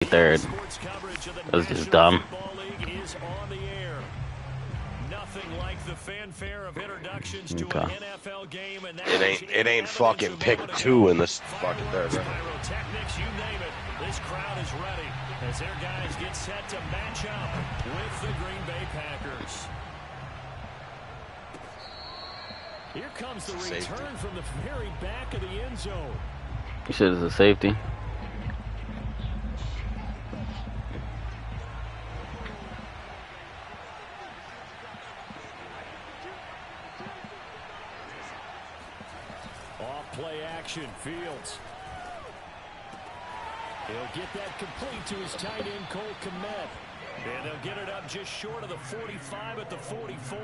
third. That's just dumb. Nothing like the fanfare of introductions to an NFL game, and it ain't fucking pick 2 in this fucking third. Right? Pyrotechnics, you name it. This crowd is ready as their guys get set to match up with the Green Bay Packers. Here comes the return from the very back of the end zone. You said it's a safety. Play action, Fields. He'll get that complete to his tight end, Cole Kmet. And they'll get it up just short of the 45 at the 44.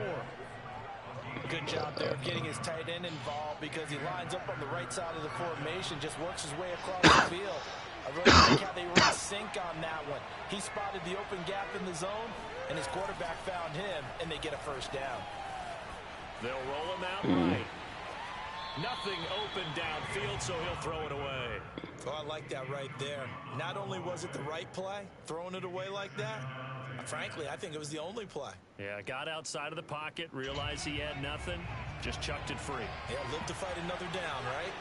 Good job there of getting his tight end involved because he lines up on the right side of the formation, just works his way across the field. I really like how they were in sync on that one. He spotted the open gap in the zone, and his quarterback found him, and they get a first down. They'll roll him out right. Nothing open downfield, so he'll throw it away. Oh, I like that right there. Not only was it the right play, throwing it away like that, frankly, I think it was the only play. Yeah, got outside of the pocket, realized he had nothing, just chucked it free. Yeah, live to fight another down, right?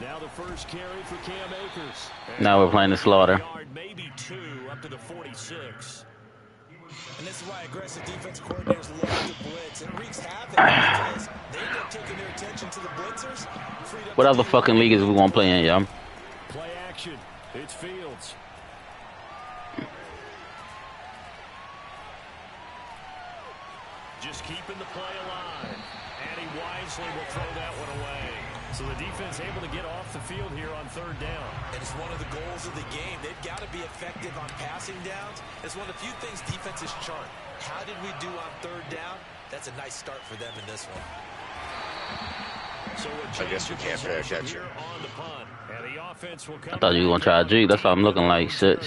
Now the first carry for Cam Akers. Now we're playing the slaughter. Maybe 2 up to the 46. And this is why aggressive defense coordinators love to blitz. And it wreaks havoc because they end up taking their attention to the blitzers. What other fucking league is we want to play in, y'all? Play action. It's Fields. Just keeping the play alive. And he wisely will throw that one away. So the defense able to get off the field here on third down. And it's one of the goals of the game. They've got to be effective on passing downs. It's one of the few things defenses chart. How did we do on third down? That's a nice start for them in this one. So I guess we can't pay attention. I thought you were going to try a G. That's why I'm looking like shit.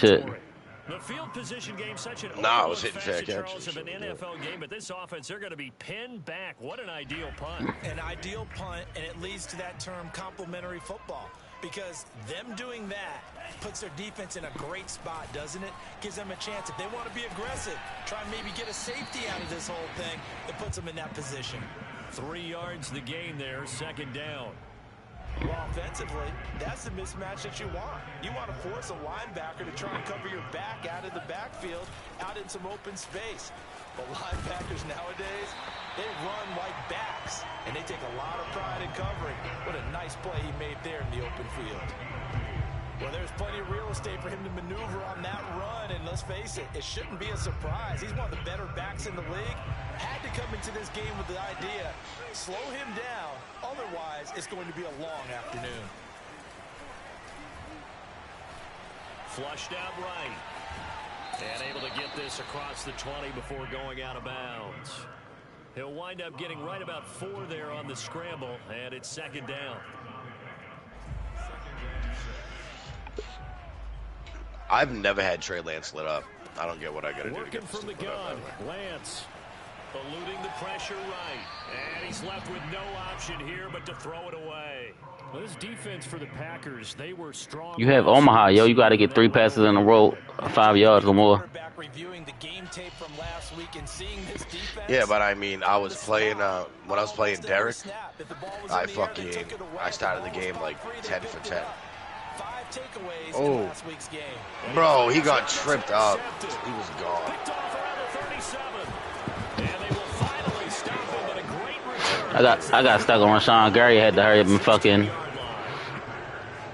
The field position game, such an I was hitting fair catches of an NFL game, but this offense, they're going to be pinned back. What an ideal punt. An ideal punt, and it leads to that term complementary football. Because them doing that puts their defense in a great spot, doesn't it? Gives them a chance. If they want to be aggressive, try and maybe get a safety out of this whole thing, it puts them in that position. 3 yards the gain there, second down. Well, offensively, that's the mismatch that you want. You want to force a linebacker to try and cover your back out of the backfield, out in some open space. But linebackers nowadays, they run like backs, and they take a lot of pride in covering. What a nice play he made there in the open field. Well, there's plenty of real estate for him to maneuver on that run, and let's face it, it shouldn't be a surprise. He's one of the better backs in the league. Had to come into this game with the idea, slow him down, otherwise it's going to be a long afternoon. Flushed out right. And able to get this across the 20 before going out of bounds. He'll wind up getting right about 4 there on the scramble, and it's second down. I've never had Trey Lance lit up. I don't get what I got to do to get from the gun. Lance eluding the pressure right. And he's left with no option here but to throw it away. Well, this defense for the Packers, they were strong. You have Omaha, yo. You got to get 3 passes in a row, 5 yards or more. Yeah, but I mean, I was playing, when I was playing Derek, I started the game like 10 for 10. Oh, bro, he got tripped up. He was gone. I got stuck on Rashawn Gary. Had to hurry up and fucking.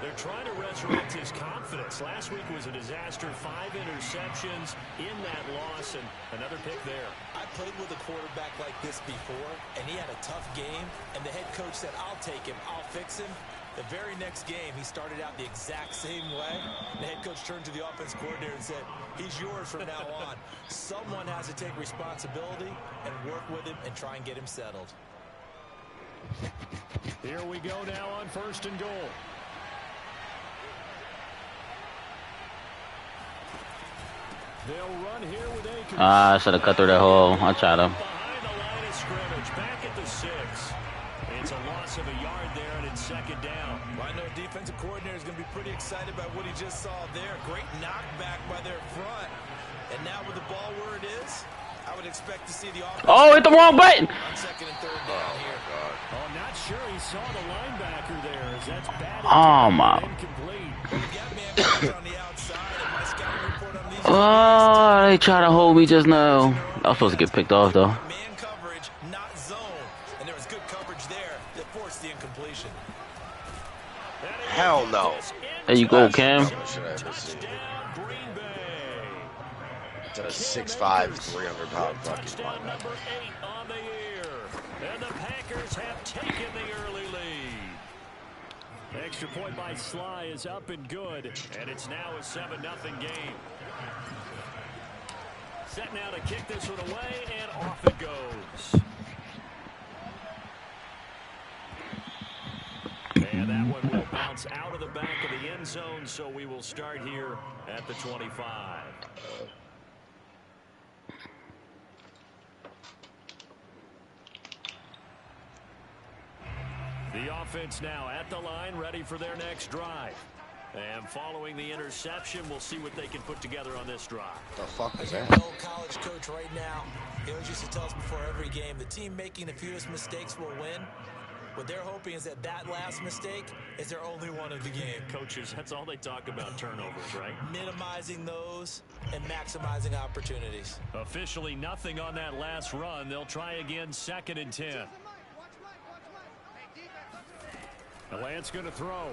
They're trying to resurrect his confidence. Last week was a disaster. 5 interceptions in that loss, and another pick there. I played with a quarterback like this before, and he had a tough game, and the head coach said, I'll take him, I'll fix him. The very next game, he started out the exact same way. The head coach turned to the offense coordinator and said, he's yours from now on. Someone has to take responsibility and work with him and try and get him settled. Here we go now on 1st and goal. They'll run here with Akers. I should have cut through that hole. I tried to. Behind the line of scrimmage, back at the 6. It's a loss of a yard there, and second down. Well, I know a defensive coordinator is going to be pretty excited about what he just saw there. Great knockback by their front. And now with the ball where it is, I would expect to see the offense. Oh, hit the wrong button. On second and third down here. Oh, I'm not sure he saw the linebacker there. As that's bad. Oh, my. Incomplete. Well, you got man coverage on the outside. And my scouting report on these Oh, they try to hold me just now. I was supposed to get picked off, though. man coverage, not zone. And there was good coverage there that forced the incompletion. Hell no. There you go, Cam. To a 6'5", 300-pound fucking linebacker. On the year. And the Packers have taken the early lead. Extra point by Sly is up and good, and it's now a 7-0 game. Set now to kick this one away, and off it goes. And that one will bounce out of the back of the end zone, so we will start here at the 25. The offense now at the line, ready for their next drive. And following the interception, we'll see what they can put together on this drive. The fuck was that? An old college coach right now, he always used to tell us before every game, the team making the fewest mistakes will win. What they're hoping is that that last mistake is their only one of the game. Coaches, that's all they talk about, turnovers, right? Minimizing those and maximizing opportunities. Officially nothing on that last run. They'll try again, 2nd and 10. Lance going to throw.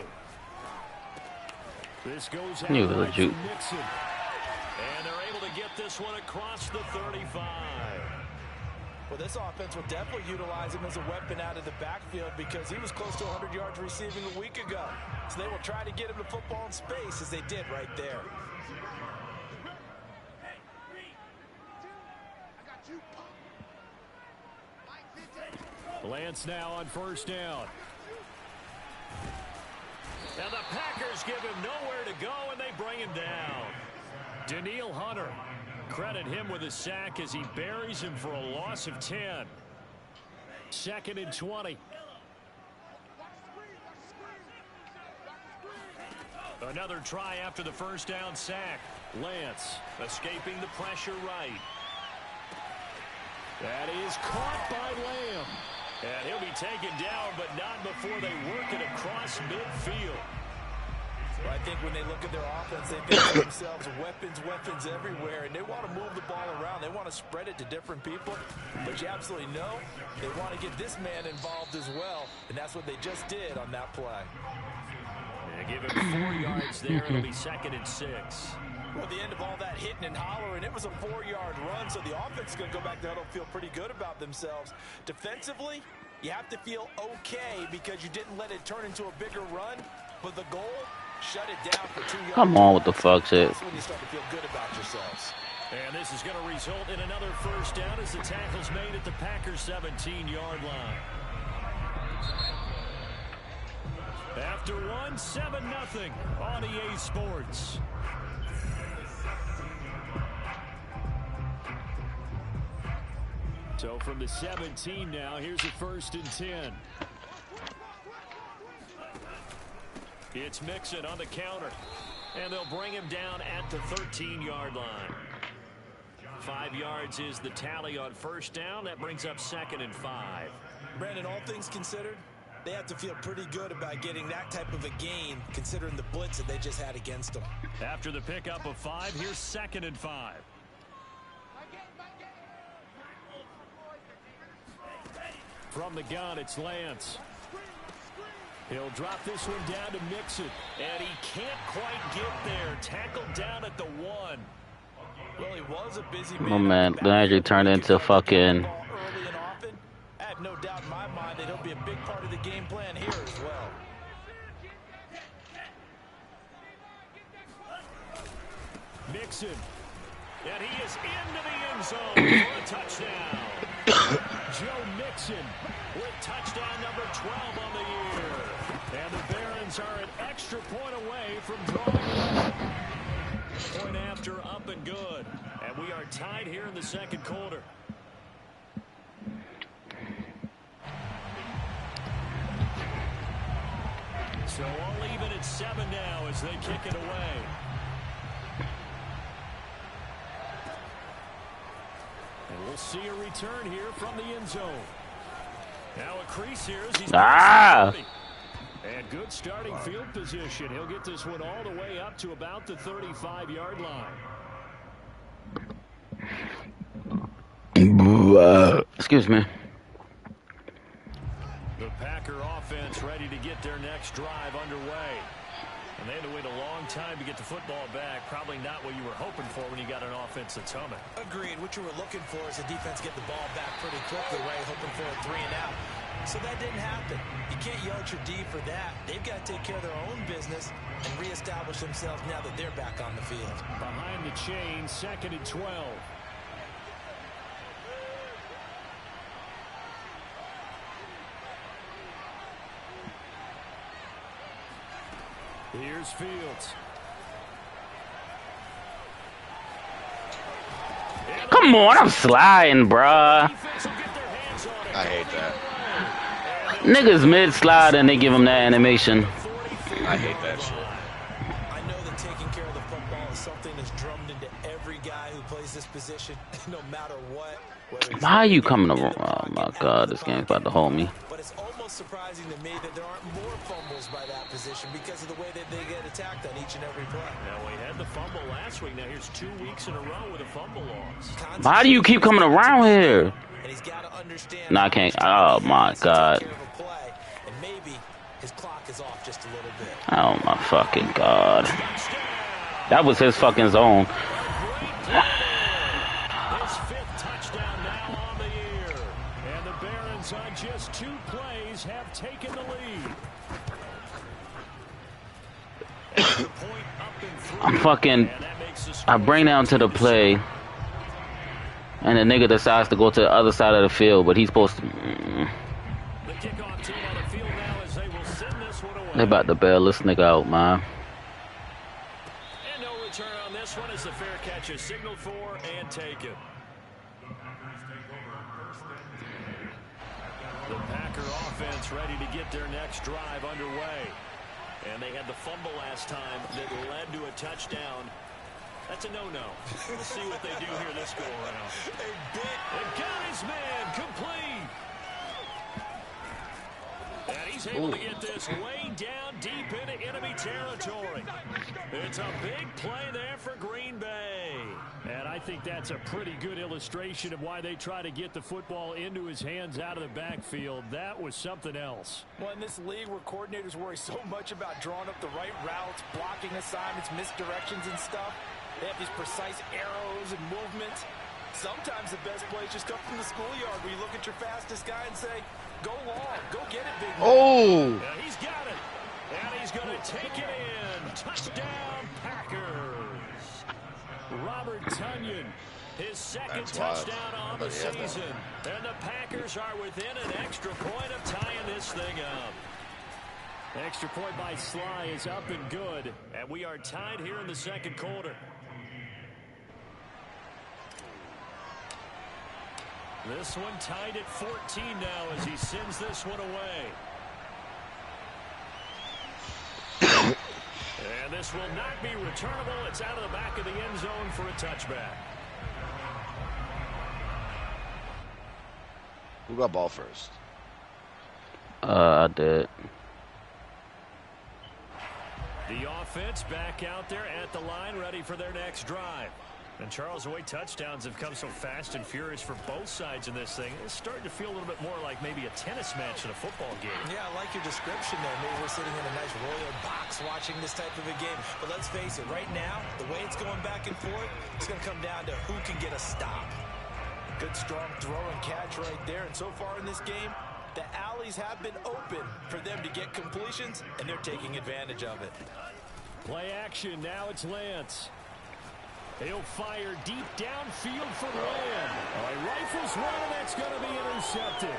This goes out Knew it was right a to juke. Nixon. And they're able to get this one across the 35. Well, this offense will definitely utilize him as a weapon out of the backfield because he was close to 100 yards receiving a week ago. So they will try to get him the football in space as they did right there. Lance now on 1st down. And the Packers give him nowhere to go, and they bring him down. Daniil Hunter. Credit him with a sack as he buries him for a loss of 10. 2nd and 20. Another try after the 1st down sack. Lance escaping the pressure right. That is caught by Lamb. And he'll be taken down, but not before they work it across midfield. Well, I think when they look at their offense, they think to themselves, weapons everywhere, and they want to move the ball around. They want to spread it to different people, but you absolutely know they want to get this man involved as well, and that's what they just did on that play. Give him 4 yards there. It'll be 2nd and 6. Well, at the end of all that hitting and hollering, it was a 4-yard run, so the offense is going to go back to huddle, feel pretty good about themselves. Defensively, you have to feel okay because you didn't let it turn into a bigger run, but the goal, shut it down for 2 yards. Come on, what the fuck, shit. That's when you start to feel good about yourselves. And this is going to result in another 1st down as the tackle's made at the Packers' 17-yard line. After one, 7-0 on EA Sports. So from the 17 now, here's a 1st and 10. It's Mixon on the counter. And they'll bring him down at the 13-yard line. 5 yards is the tally on 1st down. That brings up 2nd and 5. Brandon, all things considered, they have to feel pretty good about getting that type of a gain considering the blitz that they just had against them. After the pickup of 5, here's 2nd and 5. From the gun, it's Lance. He'll drop this one down to Mixon, and he can't quite get there. Tackled down at the 1. Well, he was a busy Oh man, Landry turned into fucking. early and often. I have no doubt in my mind that he'll be a big part of the game plan here as well. Mixon, and he is into the end zone for a touchdown. Joe Mixon with touchdown number 12 on the year. And the Barons are an extra point away from drawing. Point after, up and good. And we are tied here in the 2nd quarter. So all even at 7 now as they kick it away. And we'll see a return here from the end zone. Now a crease here as he's and good starting field position. He'll get this one all the way up to about the 35-yard line. Excuse me. The Packer offense ready to get their next drive underway. And they had to wait a long time to get the football back. Probably not what you were hoping for when you got an offense that's humming. Agreed. What you were looking for is the defense get the ball back pretty quickly, right? Hoping for a 3 and out. So that didn't happen. You can't yell at your D for that. They've got to take care of their own business and reestablish themselves now that they're back on the field. Behind the chain, 2nd and 12. Here's Fields. Come on, I'm sliding, bruh. I hate that. Niggas mid-slide and they give him that animation. I hate that shit. I know that taking care of the football is something that's drummed into every guy who plays this position, no matter what. Why are you coming around? Oh my God, this game's about to hold me. But it's almost surprising to me that there aren't more fumbles by that position because of the way that they get attacked on each and every play. Now we had the fumble last week. Now here's 2 weeks in a row with a fumble loss. Why do you keep coming around here? And he's got to understand. No, I can't. Oh my God. And maybe his clock is off just a little bit. Oh my fucking God. That was his fucking zone. On just 2 plays have taken the lead. I'm fucking, I bring down to the play and the nigga decides to go to the other side of the field, but he's supposed to. They about to bail this nigga out, man. And no return on this one as the fair catch is signaled for and taken. The Packer offense ready to get their next drive underway. And they had the fumble last time that led to a touchdown. That's a no-no. We'll see what they do here this go-around. They got his man complete. And he's able to get this way down deep into enemy territory. It's a big play there for Green Bay. And I think that's a pretty good illustration of why they try to get the football into his hands out of the backfield. That was something else. Well, in this league where coordinators worry so much about drawing up the right routes, blocking assignments, misdirections and stuff, they have these precise arrows and movements. Sometimes the best plays just come from the schoolyard where you look at your fastest guy and say, go long, go get it, big man. Oh! Yeah, he's got it. And he's going to take it in. Touchdown, Packers. Robert Tonyan, his second touchdown on the season. And the Packers are within an extra point of tying this thing up. Extra point by Sly is up and good. And we are tied here in the second quarter. This one tied at 14 now as he sends this one away. And this will not be returnable. It's out of the back of the end zone for a touchback. Who got ball first? I did. The offense back out there at the line, ready for their next drive. And Charles, the way touchdowns have come so fast and furious for both sides in this thing, it's starting to feel a little bit more like maybe a tennis match in a football game. Yeah, I like your description there. Maybe we're sitting in a nice royal box watching this type of a game. But let's face it, right now, the way it's going back and forth, it's going to come down to who can get a stop. Good, strong throw and catch right there. And so far in this game, the alleys have been open for them to get completions, and they're taking advantage of it. Play action. Now it's Lance. He'll fire deep downfield for the win. He rifles one, and that's going to be intercepted.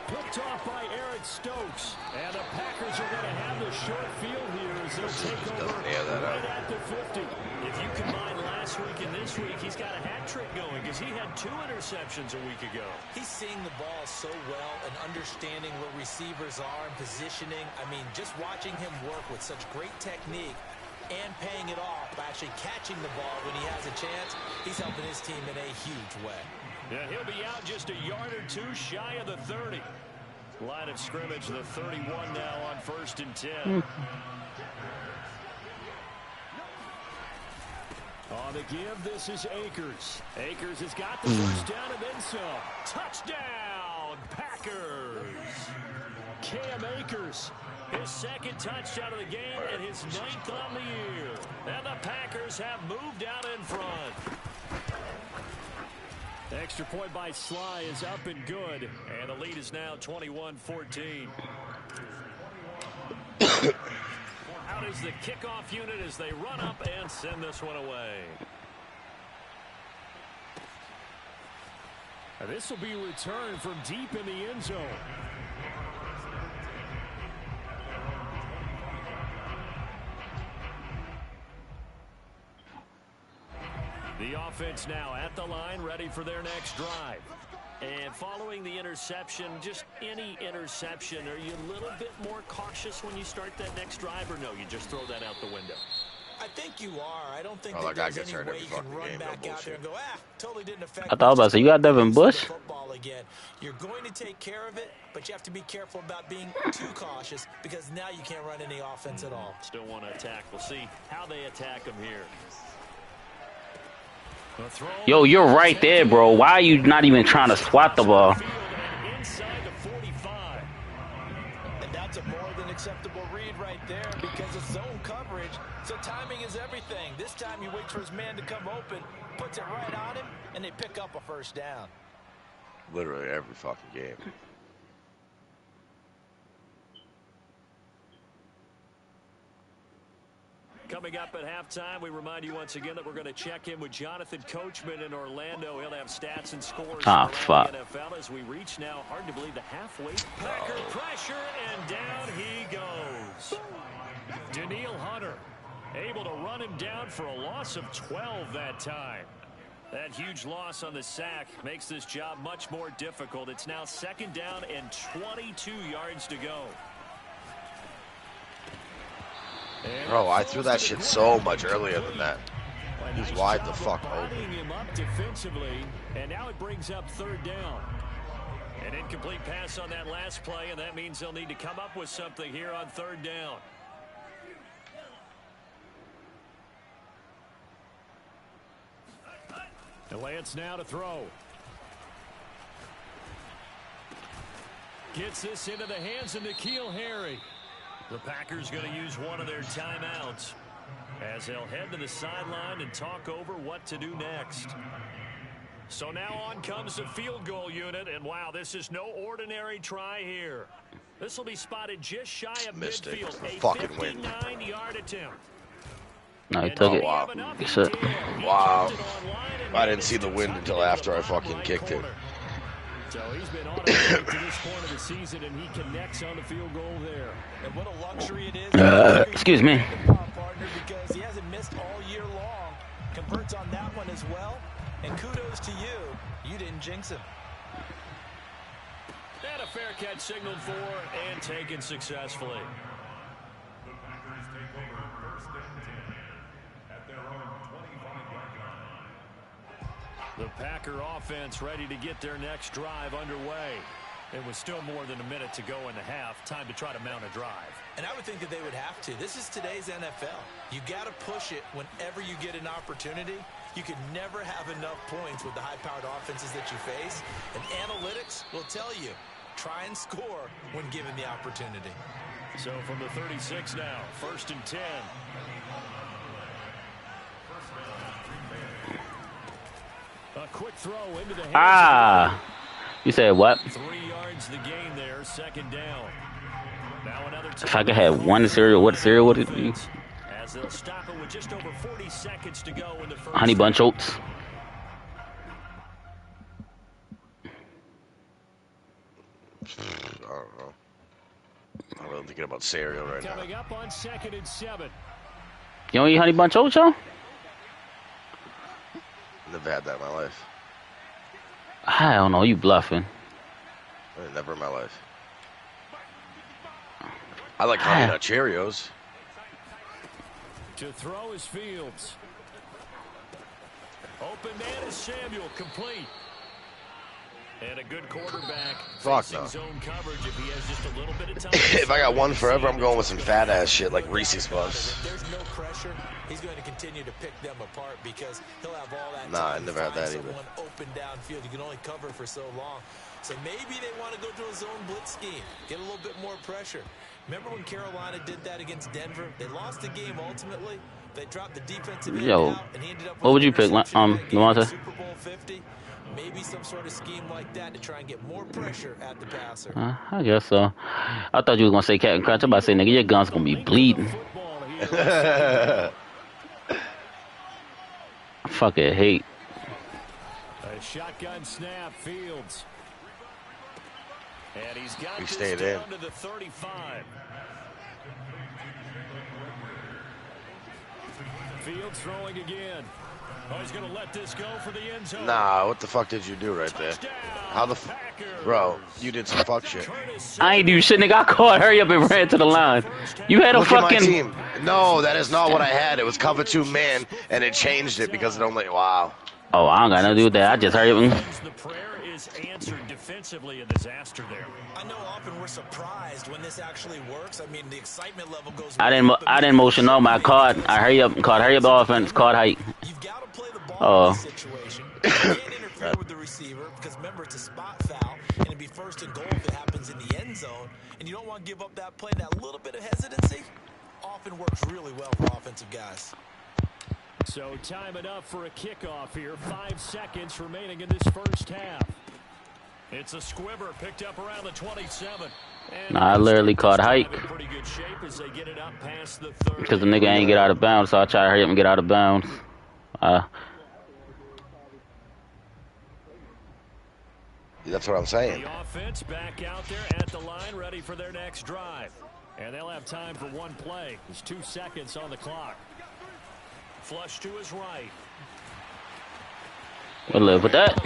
Picked off by Eric Stokes. And the Packers are going to have the short field here as they'll take over right at the 50. If you combine last last week and this week, he's got a hat trick going because he had 2 interceptions a week ago. He's seeing the ball so well and understanding where receivers are and positioning. I mean, just watching him work with such great technique and paying it off by actually catching the ball when he has a chance, he's helping his team in a huge way. Yeah, he'll be out just a yard or 2 shy of the 30. Line of scrimmage, the 31 now on 1st and 10. On the give, this is Akers. Akers has got the first down and then some. Touchdown, Packers. Cam Akers, his 2nd touchdown of the game and his 9th on the year. And the Packers have moved out in front. Extra point by Sly is up and good. And the lead is now 21-14. Out is the kickoff unit as they run up and send this one away. And this will be returned from deep in the end zone. The offense now at the line, ready for their next drive. And following the interception, just any interception, are you a little bit more cautious when you start that next drive, or no, you just throw that out the window? I think you are. I don't think that there's gets any hurt way every you can fucking run game, back no out there and go, totally didn't affect I thought I was about to say, you got Devin Bush? football again. You're going to take care of it, but you have to be careful about being too cautious because now you can't run any offense at all. Still want to attack. We'll see how they attack them here. Yo, you're right there, bro. Why are you not even trying to swat the ball? Inside the 45. And that's a more than acceptable read right there because of zone coverage. So timing is everything. This time he waits for his man to come open, puts it right on him, and they pick up a first down. Literally every fucking game. Coming up at halftime, we remind you once again that we're going to check in with Jonathan Coachman in Orlando. He'll have stats and scores around the NFL as we reach now, hard to believe, the halfway. Packer pressure, and down he goes. Daniil Hunter able to run him down for a loss of 12 that time. That huge loss on the sack makes this job much more difficult. It's now 2nd down and 22 yards to go. Bro, I threw that shit so much earlier than that. He's wide the fuck open. Him up defensively, and now it brings up 3rd down. An incomplete pass on that last play, and that means they'll need to come up with something here on 3rd down. And Lance now to throw. Gets this into the hands of N'Keal Harry. The Packers going to use one of their timeouts as they'll head to the sideline and talk over what to do next. So now on comes the field goal unit, and wow, this is no ordinary try here. This will be spotted just shy of midfield. A 59-yard attempt. No, he took it. Wow. Wow. I didn't see the wind until after I fucking kicked it. So he's been on it to this point of the season, and he connects on the field goal there. And what a luxury it is. Excuse me. Partner, because he hasn't missed all year long. Converts on that one as well. And kudos to you. You didn't jinx him. And a fair catch signaled for and taken successfully. The Packers take over 1st and 10 at their own 25-yard line. The Packer offense ready to get their next drive underway. It was still more than a minute to go in the half. Time to try to mount a drive. And I would think that they would have to. This is today's NFL. You got to push it whenever you get an opportunity. You can never have enough points with the high-powered offenses that you face. And analytics will tell you, try and score when given the opportunity. So from the 36 now, 1st and 10. A quick throw into the hands. You said what? 3 yards the gain there, 2nd down. Now another if I could have one cereal, what cereal would it be? As they'll stop it with just over 40 seconds to go in the first. Honey Bunch Oats. I don't know. I'm really thinking about cereal right now. Coming up on 2nd and 7. You don't eat Honey Bunch Oats, y'all? Never had that in my life. I don't know. You bluffing. Never in my life. I like Honey Nut Cheerios. To throw is Fields. Open man is Samuel, complete. And a good quarterback. Fuck no. Zone coverage if he has just a little bit of time. If I got one forever, I'm going with some fat ass shit like Reese's Puffs. If there's no pressure, he's going to continue to pick them apart because he'll have all that Nah, time I never had that either. someone open downfield. You can only cover for so long. So maybe they want to go to a zone blitz scheme, get a little bit more pressure. Remember when Carolina did that against Denver? They lost the game ultimately. They dropped the defensive end out, and he ended up with what would you pick, Devonta? Super Bowl 50. Maybe some sort of scheme like that to try and get more pressure at the passer. I guess so. I thought you was gonna say Captain Crunch. I'm about to say, nigga, your gun's gonna be bleeding. I fucking hate. A shotgun snap, Fields. And he's got this stayed down in. to the 35. Fields throwing again. Oh, he's going to let this go for the end zone. Nah, what the fuck did you do right there? How the bro, you did some fuck shit. I ain't do shit, nigga. I called, hurry up and ran to the line. You had a Look at my fucking team. No, that is not what I had. It was cover 2 man, and it changed it because it only. Wow. Oh, I don't got nothing to do with that. I just hurry up and. The prayer is answered defensively, a disaster there. I know often we're surprised when this actually works. I mean, the excitement level goes. I didn't motion on my card. I hurry up the offense. Card height. You've got to play the ball in this situation. You can't interfere with the receiver because remember it's a spot foul and it'd be first and goal if it happens in the end zone. And you don't want to give up that play. That little bit of hesitancy often works really well for offensive guys. So time enough for a kickoff here. 5 seconds remaining in this first half. It's a squibber picked up around the 27. Nah, I literally caught hike. Because the nigga ain't get out of bounds, so I try to hurry up and get out of bounds. That's what I'm saying. The offense back out there at the line, ready for their next drive. And they'll have time for one play. There's 2 seconds on the clock. Flush to his right. We'll live with that.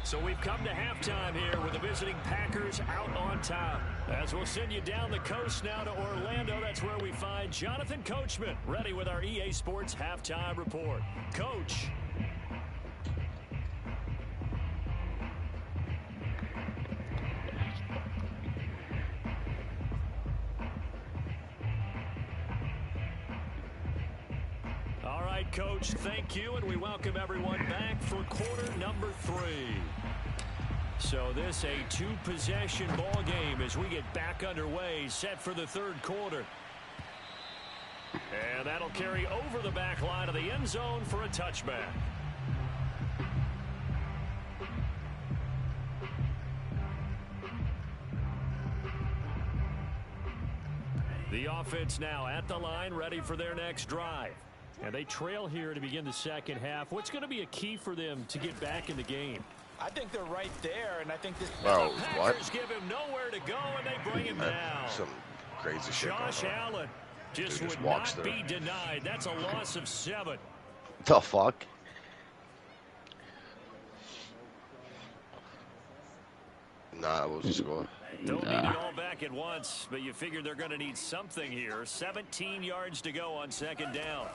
So we've come to halftime here with the visiting Packers out on top. As we'll send you down the coast now to Orlando, that's where we find Jonathan Coachman, ready with our EA Sports halftime report. Coach. All right, Coach, thank you, and we welcome everyone back for quarter number 3. So this a 2-possession ball game as we get back underway, set for the 3rd quarter. And that'll carry over the back line of the end zone for a touchback. The offense now at the line, ready for their next drive. And they trail here to begin the second half. What's going to be a key for them to get back in the game? I think they're right there, and I think this. Bro, what? Give him nowhere to go, and they bring him down. Some crazy shit. Josh Allen just would not be denied. That's a loss of 7. The fuck? Nah, we'll just go. Don't need it all back at once, but you figure they're going to need something here. 17 yards to go on 2nd down.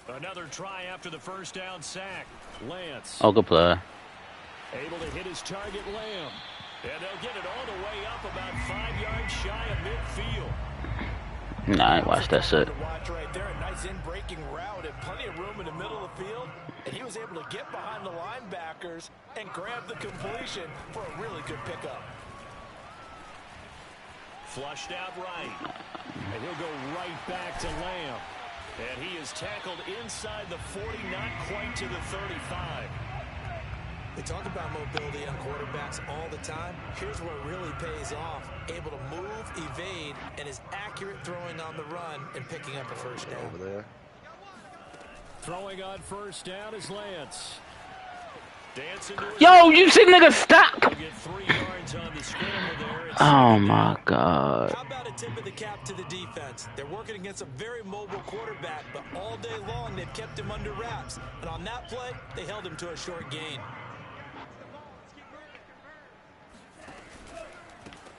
Another try after the first down sack. Lance. Oh, good play. Able to hit his target, Lamb. And they'll get it all the way up about 5 yards shy of midfield. Nah, I ain't watched that shit. Watch right there, a nice in-breaking route and plenty of room in the middle of the field. And he was able to get behind the linebackers and grab the completion for a really good pickup. Flushed out right. And he'll go right back to Lamb. And he is tackled inside the 40, not quite to the 35. They talk about mobility on quarterbacks all the time. Here's where it really pays off. Able to move, evade, and is accurate throwing on the run and picking up a first down. Over there. Throwing on first down is Lance. Yo, you see nigga stop. He'll get 3 yards on the scramble there. It's Oh second my down. God. How about a tip of the cap to the defense? They're working against a very mobile quarterback, but all day long they've kept him under wraps. And on that play, they held him to a short gain.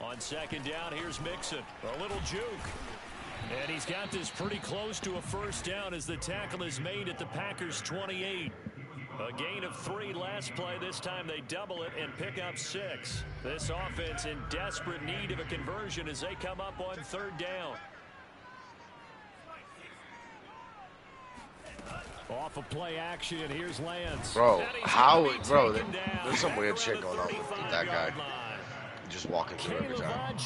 On second down, here's Mixon. A little juke. And he's got this pretty close to a first down as the tackle is made at the Packers' 28. A gain of 3 last play. This time they double it and pick up 6. This offense in desperate need of a conversion as they come up on third down. Off of play action, and here's Lance. Bro, And he's how, gonna be bro, taken down there's some weird right shit around going the on with that 35-yard guy. line. Just walking through every time.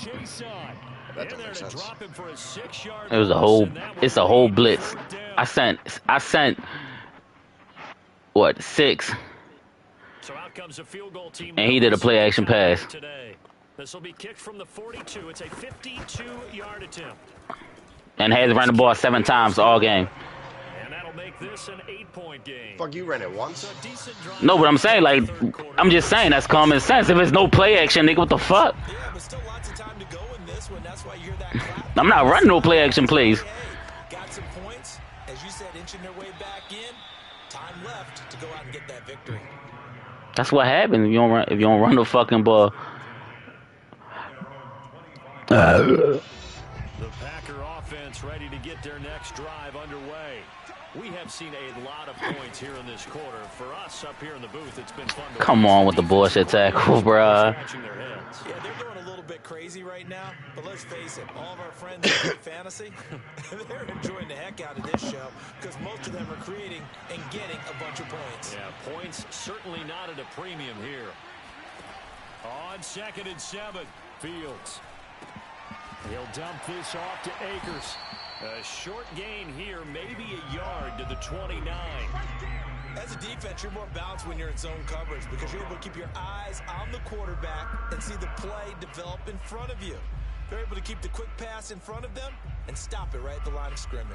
That don't make sense. It was a whole. It's a whole blitz. I sent. What 6? So out comes a field goal team. And he did a play action pass. Today. This will be kicked from the 42. It's a 52-yard attempt. And has run the ball 7 times all game. And that'll make this an 8-point game. Fuck, you ran it once. So decent drive No, but I'm saying, like, in the third quarter. I'm just saying that's common sense. If it's no play action, nigga, what the fuck? Yeah, but still lots of time to go in this one. That's why you hear that clap. I'm not running no play action plays. Hey, got some points. As you said, inching their way back in. Time left to go out and get that victory. That's what happens if you don't run the fucking ball. The Packer offense ready to get their next drive underway. We have seen a lot of points here in this quarter. For us up here in the booth, it's been fun to Come watch. on with the bullshit tackle, bruh. Scratching their heads. Yeah, they're going a little bit crazy right now, but let's face it, all of our friends that play fantasy, they're enjoying the heck out of this show because most of them are creating and getting a bunch of points. Yeah, points certainly not at a premium here. On 2nd and 7, Fields. He'll dump this off to Akers. A short gain here, maybe a yard to the 29. As a defense, you're more balanced when you're in zone coverage because you're able to keep your eyes on the quarterback and see the play develop in front of you. They're able to keep the quick pass in front of them and stop it right at the line of scrimmage.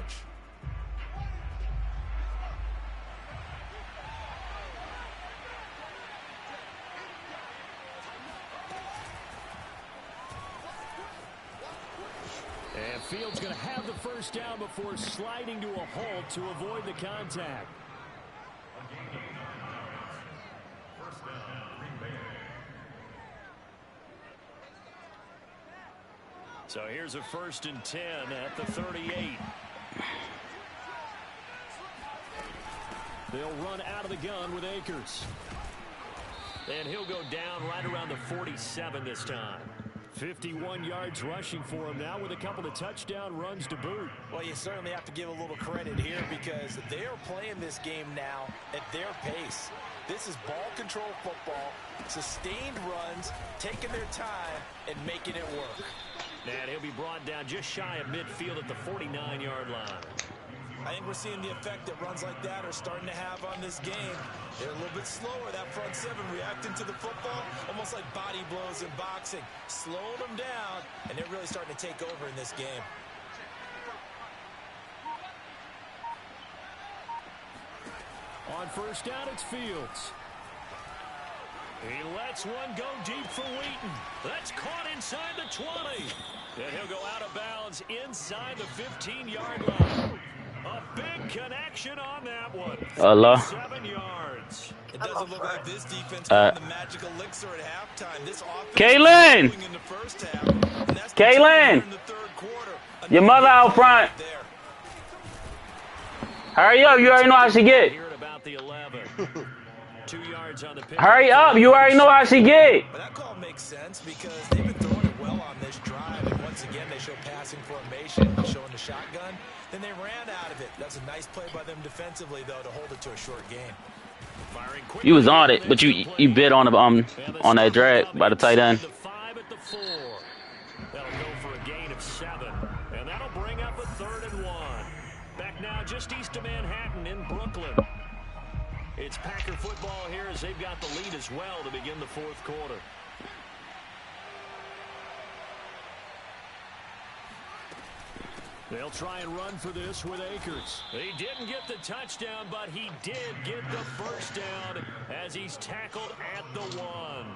And Fields going to have the first down before sliding to a halt to avoid the contact. So here's a 1st and 10 at the 38. They'll run out of the gun with Akers. And he'll go down right around the 47 this time. 51 yards rushing for him now with a couple of touchdown runs to boot. Well, you certainly have to give a little credit here because they are playing this game now at their pace. This is ball control football, sustained runs, taking their time, and making it work. And he'll be brought down just shy of midfield at the 49-yard line. I think we're seeing the effect that runs like that are starting to have on this game. They're a little bit slower, that front 7 reacting to the football, almost like body blows in boxing, slowing them down, and they're really starting to take over in this game. On first down, it's Fields. He lets one go deep for Wheaton. That's caught inside the 20. And he'll go out of bounds inside the 15-yard line. A big connection on that one. Allah. 7 yards. It doesn't look like this defense got the magic elixir at halftime. This offense Kaylin! is in the first half, and that's Kaylin! in the third quarter. Your mother out front. There. Hurry up, you already know how she get. Here at about the 11. 2 yards on the pitch. Hurry up, you already know how she get. But that call makes sense because they've been throwing it well on this drive. And once again, they show passing formation, showing the shotgun. Then they ran out of it. That's a nice play by them defensively, though, to hold it to a short gain. You was on it, but you bit on the on that drag by the tight end. The 5 at the 4. That'll go for a gain of 7. And that'll bring up a 3rd and 1. Back now just east of Manhattan in Brooklyn. It's Packer football here as they've got the lead as well to begin the 4th quarter. They'll try and run for this with Akers. He didn't get the touchdown, but he did get the first down as he's tackled at the 1.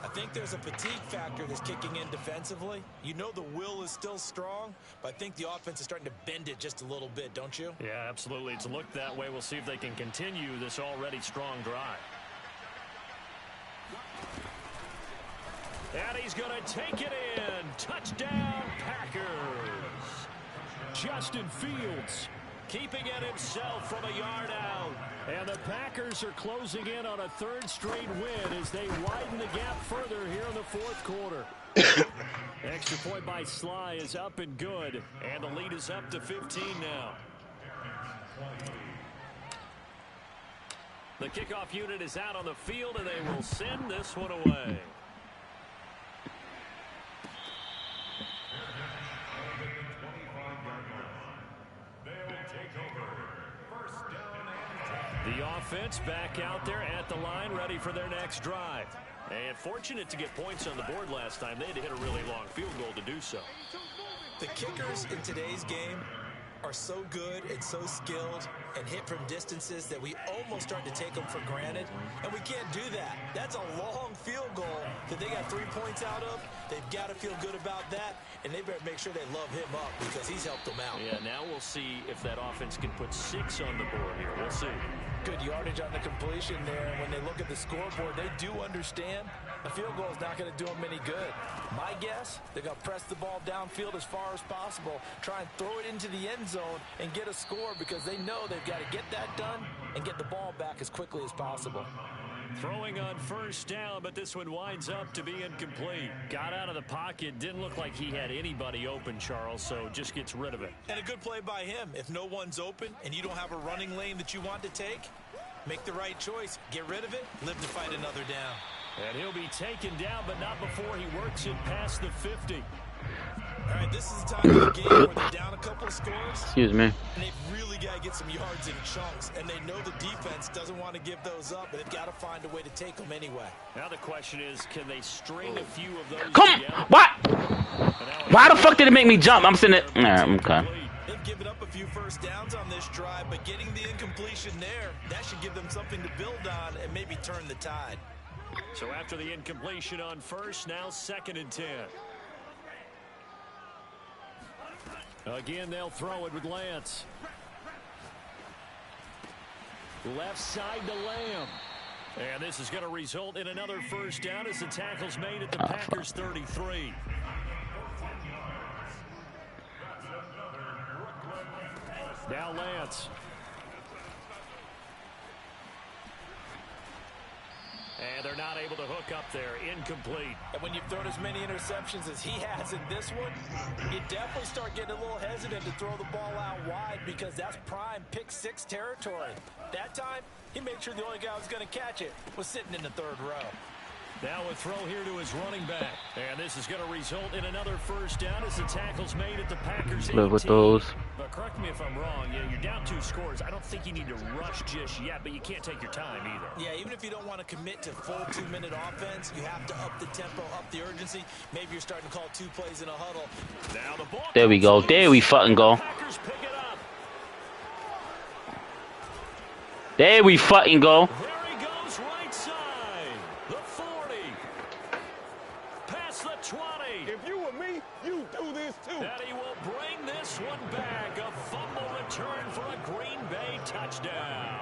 I think there's a fatigue factor that's kicking in defensively. You know the will is still strong, but I think the offense is starting to bend it just a little bit, don't you? Yeah, absolutely. It's looked that way. We'll see if they can continue this already strong drive. And he's going to take it in. Touchdown, Packers. Justin Fields keeping it himself from a yard out. And the Packers are closing in on a third straight win as they widen the gap further here in the fourth quarter. Extra point by Sly is up and good. And the lead is up to 15 now. The kickoff unit is out on the field, and they will send this one away. The offense back out there at the line, ready for their next drive. And fortunate to get points on the board last time. They had to hit a really long field goal to do so. The kickers in today's game are so good and so skilled and hit from distances that we almost start to take them for granted. And we can't do that. That's a long field goal that they got 3 points out of. They've got to feel good about that, and they better make sure they love him up because he's helped them out. Yeah, now we'll see if that offense can put 6 on the board here. We'll see. Good yardage on the completion there. When they look at the scoreboard, they do understand a field goal is not going to do them any good. My guess, they're going to press the ball downfield as far as possible, try and throw it into the end zone and get a score because they know they've got to get that done and get the ball back as quickly as possible. Throwing on first down, but this one winds up to be incomplete. Got out of the pocket, didn't look like he had anybody open, Charles, so just gets rid of it. And a good play by him. If no one's open and you don't have a running lane that you want to take, make the right choice. Get rid of it, live to fight another down. And he'll be taken down, but not before he works it past the 50. All right, this is the time of the game where they're down a couple of scores. Excuse me. And they've really got to get some yards in chunks. And they know the defense doesn't want to give those up, but they've got to find a way to take them anyway. Now the question is, can they string a few of those Come! together? What? Why the fuck did it make me jump? I'm sitting there. Alright, okay. They've given up a few first downs on this drive, but getting the incompletion there, that should give them something to build on and maybe turn the tide. So after the incompletion on first, now 2nd and 10. Again, they'll throw it with Lance. Left side to Lamb. And this is going to result in another first down as the tackle's made at the Packers 33. Now Lance. And they're not able to hook up there. Incomplete. And when you've thrown as many interceptions as he has in this one, you definitely start getting a little hesitant to throw the ball out wide because that's prime pick 6 territory. That time, he made sure the only guy who was going to catch it was sitting in the 3rd row. Now a throw here to his running back. And this is going to result in another first down as the tackle's made at the Packers 18. Live with those. But correct me if I'm wrong. Yeah, you're down 2 scores. I don't think you need to rush just yet, but you can't take your time either. Yeah, even if you don't want to commit to full 2-minute offense, you have to up the tempo, up the urgency. Maybe you're starting to call 2 plays in a huddle. Now the ball There we go. There we fucking go. Packers pick it up. There we fucking go. There he goes, right side. The 40. Past the 20. If you were me, you do this too. And he will bring this one back. A fumble return for a Green Bay touchdown.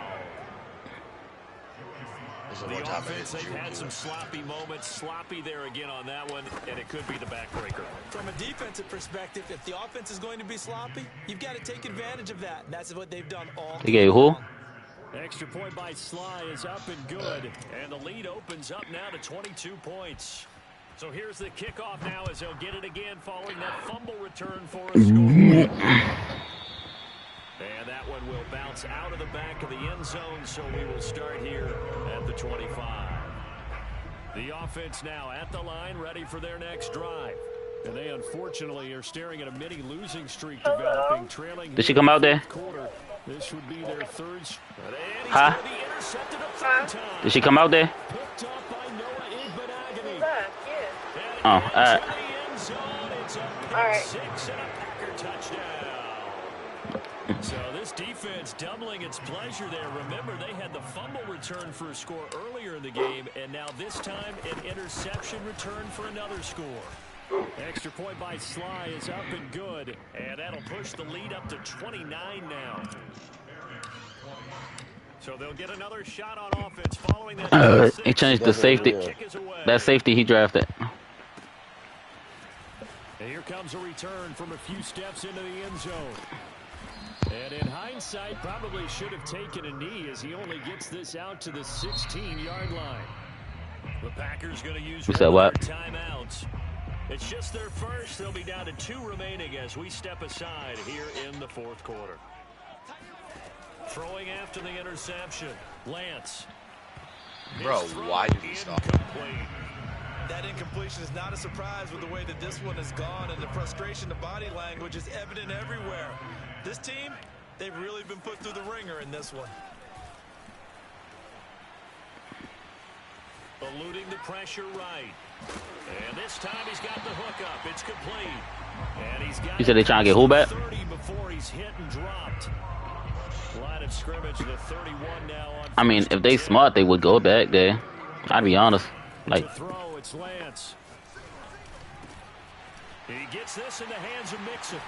The offense, they've had some sloppy moments. Sloppy there again on that one, and it could be the backbreaker. From a defensive perspective, if the offense is going to be sloppy, you've got to take advantage of that. And that's what they've done all They gave who? Extra point by Sly is up and good. And the lead opens up now to 22 points. So here's the kickoff now as they'll get it again following that fumble return for a score. And that one will bounce out of the back of the end zone, so we will start here at the 25. The offense now at the line, ready for their next drive. And they unfortunately are staring at a mini losing streak developing, trailing. Did she come out there? Quarter. This would be their 3rd. Huh? Did she come out there? Picked up by Noah Igbenogany. Oh, alright. It's a pick 6 and a Packer touchdown. So this defense doubling its pleasure there. Remember, they had the fumble return for a score earlier in the game, and now this time an interception return for another score. Extra point by Sly is up and good, and that'll push the lead up to 29 now. So they'll get another shot on offense following that. He changed the safety. That safety he drafted. And here comes a return from a few steps into the end zone. And in hindsight, probably should have taken a knee as he only gets this out to the 16-yard line. The Packers going to use timeouts. It's just their first. They'll be down to 2 remaining as we step aside here in the fourth quarter. Throwing after the interception, Lance. Bro, why did he stop? That incompletion is not a surprise with the way that this one has gone, and the frustration, the body language is evident everywhere. This team, they've really been put through the ringer in this one. Eluding the pressure right. And this time he's got the hook up. It's complete. And he's got You said they trying to get who back? 30 before he's hit and dropped. Line of scrimmage, the 31 now on. I mean, if they smart, they would go back there. I'd be honest. Like, to throw, it's Lance. He gets this in the hands of Mixon.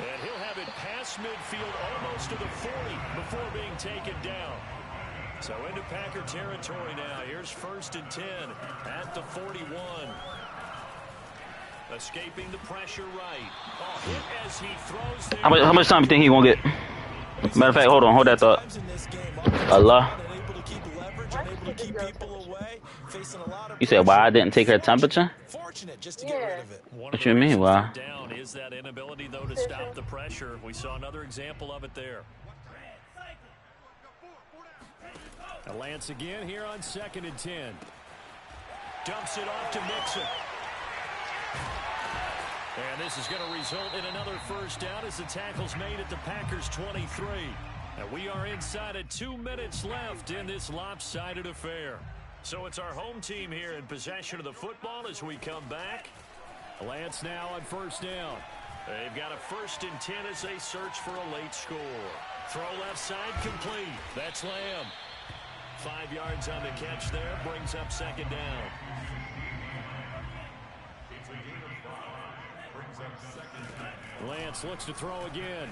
And he'll have it past midfield almost to the 40 before being taken down. So into Packer territory now. Here's 1st and 10 at the 41. Escaping the pressure right. Oh, hit as he throws there. how much time do you think he gonna get? Matter of fact, hold that thought. Allah. You said why I didn't take her temperature? What you mean, why? Down is that inability though to stop the pressure. We saw another example of it there. Lance again here on 2nd and 10. Dumps it off to Mixon. And this is going to result in another first down as the tackle's made at the Packers 23. And we are inside of 2 minutes left in this lopsided affair. So it's our home team here in possession of the football as we come back. Lance now on 1st down. They've got a 1st and 10 as they search for a late score. Throw left side complete. That's Lamb. 5 yards on the catch there. Brings up 2nd down. Lance looks to throw again.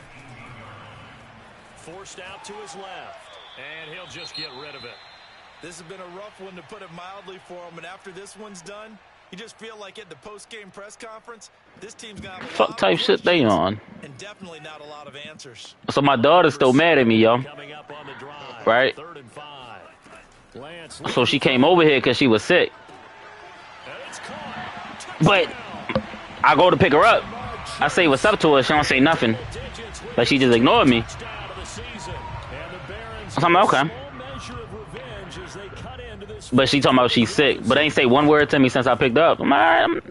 Forced out to his left. And he'll just get rid of it. This has been a rough one, to put it mildly, for him. And after this one's done, you just feel like at the post-game press conference, this team's got a Fuck type shit they on. And definitely not a lot of answers. So my daughter's still mad at me, yo. Right? So she came over here because she was sick. But I go to pick her up. I say what's up to her. She don't say nothing. Like she just ignored me. So I'm like, okay. But she talking about she's sick. But they ain't say one word to me since I picked up. I'm like,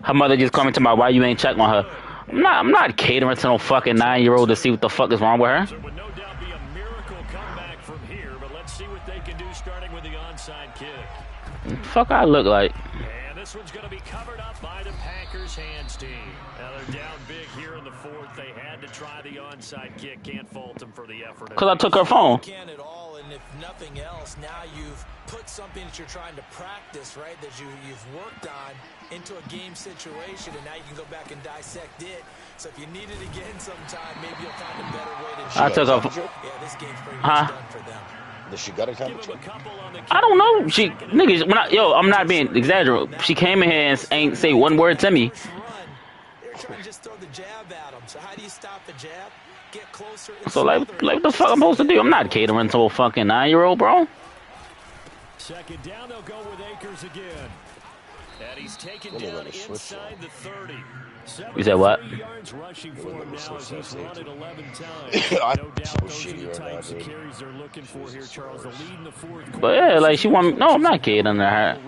her mother just coming to my why you ain't check on her. I'm not catering to no fucking 9-year-old to see what the fuck is wrong with her. There would no doubt be a miracle comeback from here, but let's see what they can do starting with the onside kick. Fuck I look like. And this one's going to be covered up by the Packers hands team. Now they're down big here in the 4th. They had to try the onside kick. Can't fault them for the effort. Because I took her phone. Can't at all, and if nothing else, now you've put something that you're trying to practice, right, that you've worked on into a game situation, and now you can go back and dissect it. So if you need it again sometime, maybe you'll find a better way to do it. I took her. Yeah, this game's pretty much done for them. Does she got a temperature? I don't know. She niggas. I'm not being exaggerated. She came in here and ain't say one word to me. They're trying to just throw the jab at them. So how do you stop the jab? Get closer. So like what the fuck I'm supposed to do? I'm not catering to a fucking 9-year-old, bro. 2nd down, they'll go with Akers again. And he's taken down inside the 30. You said what? Yards rushing for him now as he's run it 11 times. No doubt those are the types of carries they're looking for here, Charles. The lead in the 4th quarter. But yeah, like she want. No, I'm not catering to her.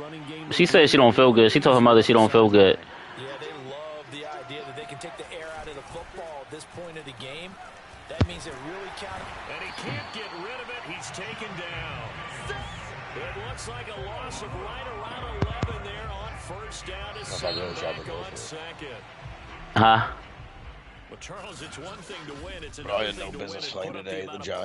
She said she don't feel good. She told her mother she don't feel good. Yeah, they love the idea that they can take the air out of the football at this point of the game. That means it really counts. And he can't get rid of it. He's taken down. It looks like a loss of right around 11 there on 1st down. Is back on 2nd. Well, Charles, it's one thing to win. It's Bro, I another had no thing to win business and playing put up the today. The amount of Giants.